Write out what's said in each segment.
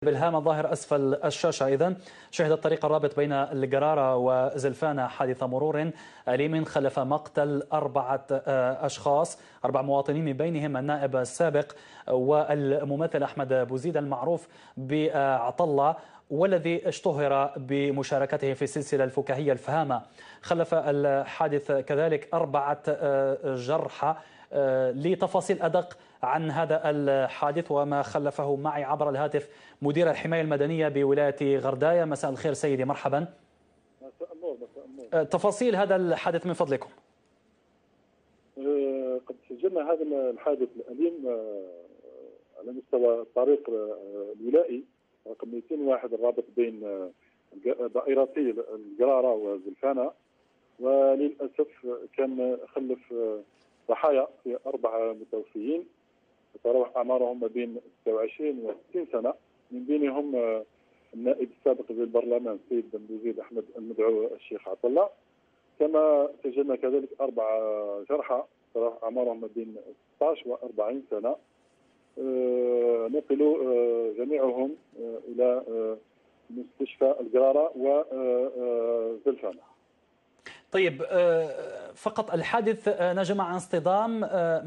بالهام الظاهر أسفل الشاشة. إذن شهد الطريق الرابط بين القرارة وزلفانة حادث مرور أليم خلف مقتل 4 أشخاص، 4 مواطنين من بينهم النائب السابق والممثل أحمد بوزيد المعروف بعطلة، والذي اشتهر بمشاركته في السلسلة الفكاهية الفهامة. خلف الحادث كذلك 4 جرحى. لتفاصيل أدق عن هذا الحادث وما خلفه معي عبر الهاتف مدير الحماية المدنية بولاية غرداية. مساء الخير سيدي، مرحبا. مساء النور. مساء النور. تفاصيل هذا الحادث من فضلكم. قد سجلنا هذا الحادث الأليم على مستوى الطريق الولائي رقم 201 الرابط بين دائرتي القرارة وزلفانة، وللأسف كان خلف ضحايا في 4 متوفيين تتراوح أعمارهم ما بين 26 و 60 سنة، من بينهم النائب السابق للبرلمان السيد بوزيد أحمد المدعو الشيخ عطلة. كما سجلنا كذلك 4 جرحى تتراوح أعمارهم ما بين 16 و 40 سنة، نقلوا جميعهم إلى مستشفى القرارة وزلفانة. طيب، فقط الحادث نجم عن اصطدام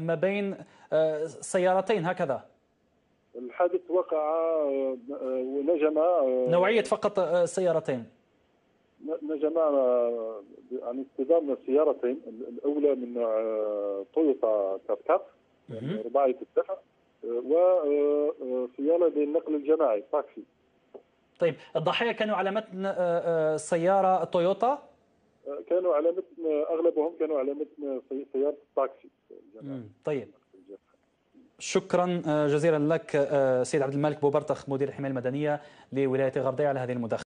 ما بين سيارتين هكذا؟ الحادث وقع ونجم نوعية فقط سيارتين؟ نجم عن اصطدام سيارتين، الأولى من نوع تويوتا كاب رباعية الدفع، وسيارة للنقل الجماعي تاكسي. طيب، الضحايا كانوا على متن سيارة تويوتا؟ كانوا على متن، أغلبهم كانوا على متن سيارة التاكسي. طيب، شكرا جزيلا لك سيد عبد الملك بوبرتخ مدير الحماية المدنية لولاية غرداية على هذه المداخلة.